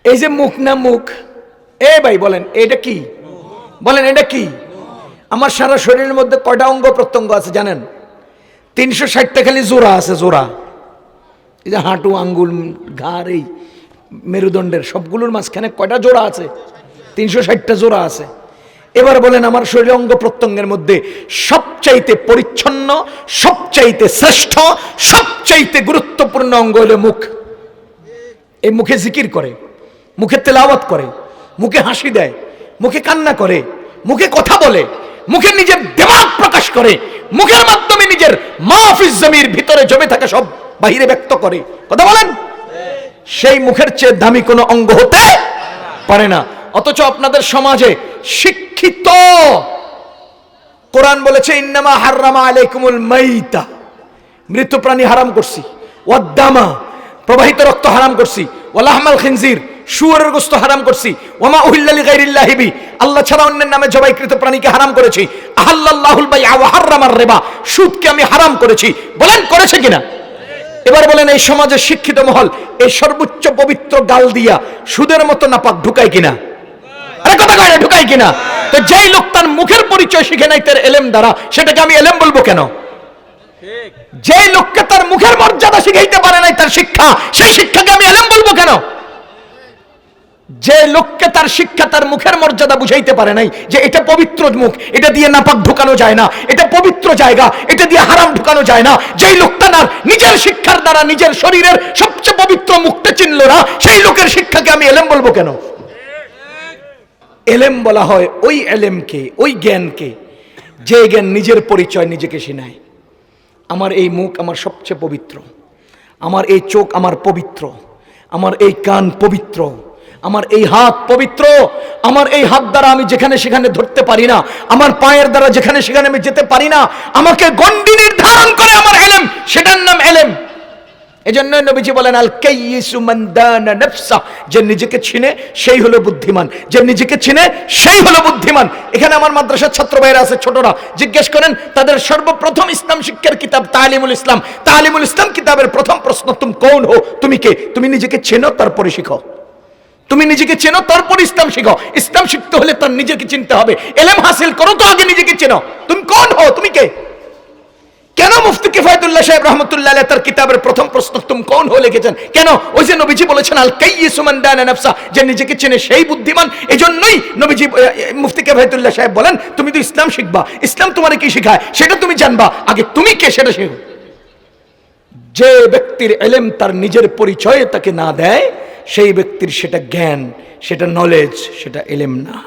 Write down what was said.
এই যে মুখ না মুখ, এ ভাই বলেন এটা কি? বলেন এটা কি? আমার সারা শরীরের মধ্যে কয়টা অঙ্গ প্রত্যঙ্গ আছে জানেন? 360টা খালি জোড়া আছে, জোড়া। এই যে হাঁটু, আঙ্গুল, ঘাড়, এই মেরুদণ্ডের সবগুলোর মাঝখানে কয়টা জোড়া আছে? 360টা জোড়া আছে। এবার বলেন আমার শরীরের অঙ্গ প্রত্যঙ্গের মধ্যে সবচাইতে পরিচ্ছন্ন, সবচাইতে শ্রেষ্ঠ, সবচাইতে গুরুত্বপূর্ণ অঙ্গ হলো মুখ। এই মুখে জিকির করে, মুখে তেলাওয়াত করে, মুখে হাসি দেয়, মুখে কান্না করে, মুখে কথা বলে, মুখে নিজের দিমাগ প্রকাশ করে, মুখের মাধ্যমে নিজের মাহফিজ জমির ভিতরে জমে থাকা সব বাহিরে ব্যক্ত করে। কথা বলেন, সেই মুখের চেয়ে দামি কোনো অঙ্গ হতে পারে না। অথচ আপনাদের সমাজে শিক্ষিত, কোরআন বলেছে ইন্নামা হাররামা আলাইকুমুল মাইতা, মৃত প্রাণী হারাম করছি, ওয়াদ্দামা, প্রবাহিত রক্ত হারাম করছি, ওয়ালাহমাল খিনজির, শুয়োরের গোশত হারাম করছি, ওয়ামা উহিল্লা লিগাইরিল্লাহি বি, আল্লাহ ছাড়া অন্যের নামে জবাইকৃত প্রাণীকে হারাম করেছি, আহাল্লাল্লাহুল বাইআ ওয়া হাররামার রিবা, সুদকে আমি হারাম করেছি। বলেন করেছে কিনা? এবার বলেন এই সমাজের শিক্ষিত মহল এই সর্বোচ্চ পবিত্র গাল দিয়া সুদের মতো নাপাক ঢুকায় কিনা? আরে কথা কয় না, ঢুকায় কিনা? তো যেই লোক তার মুখের পরিচয় শিখে নাই তার এলেম দ্বারা, সেটাকে আমি এলেম বলবো কেন? যে লোককে তার মুখের মর্যাদা শিখাইতে পারে নাই তার শিক্ষা, সেই শিক্ষাকে আমি এলেম বলবো কেন? যে লোককে তার শিক্ষা তার মুখের মর্যাদা বুঝাইতে পারে নাই যে এটা পবিত্র মুখ, এটা দিয়ে নাপাক ঢুকানো যায় না, এটা পবিত্র জায়গা, এটা দিয়ে হারাম ঢুকানো যায় না, যেই লোকটা না নিজের শিক্ষার দ্বারা নিজের শরীরের সবচেয়ে পবিত্র মুখটা চিনল না, সেই লোকের শিক্ষাকে আমি এলেম বলবো কেন? এলেম বলা হয় ওই এলেমকে, ওই জ্ঞানকে যে জ্ঞান নিজের পরিচয় নিজেকে শোনায়। আমার এই মুখ আমার সবচেয়ে পবিত্র, আমার এই চোখ আমার পবিত্র, আমার এই কান পবিত্র, আমার এই হাত পবিত্র, আমার এই হাত দ্বারা আমি যেখানে সেখানে ধরতে পারি না, আমার পায়ের দ্বারা যেখানে সেখানে আমি যেতে পারি না, আমাকে গণ্ডি নির্ধারণ করে আমার এলেম, সেটার নাম এলেম। এজন্য নবীজি বলেন আল কাইয়িসু মান দানা নাফসা, যে নিজেকে চিনে সেই হলো বুদ্ধিমান, যে নিজেকে চিনে সেই হলো বুদ্ধিমান। এখানে আমার মাদ্রাসার ছাত্র ভাইরা আছে, ছোটরা, জিজ্ঞেস করেন তাদের সর্বপ্রথম ইসলাম শিক্ষার কিতাব তালিমুল ইসলাম, তালিমুল ইসলাম কিতাবের প্রথম প্রশ্ন তুম কৌন হো, তুমি কে? তুমি নিজেকে চেনো তারপরে শিখো, তুমি নিজেকে চেনো তারপর ইসলাম শিখো। ইসলাম শিখতে হলে তার নিজেকে চিনতে হবে। এলেম হাসিল করো তো আগে নিজেকে চেনো, তুমি কোন হো, তুমি কে? কেন মুফতি কিফায়াতুল্লাহ সাহেব রহমতুল্লাহ আলাইহি তার কিতাবের প্রথম প্রশ্ন তুম কোন হো লিখেছেন? কেন? ওই যে নবীজি বলেছেন আল কাইয়িসু মান দানা নাফসা, যে নিজেকে চেনে সেই বুদ্ধিমান। এজন্যই নবীজি মুফতি কিফায়াতুল্লাহ সাহেব বলেন তুমি তো ইসলাম শিখবা, ইসলাম তোমারে কি শেখায় সেটা তুমি জানবা, আগে তুমি কে সেটা শেখো। যে ব্যক্তির এলেম তার নিজের পরিচয়ে তাকে না দেয়, সেই ব্যক্তির সেটা জ্ঞান, সেটা নলেজ, সেটা এলেম না।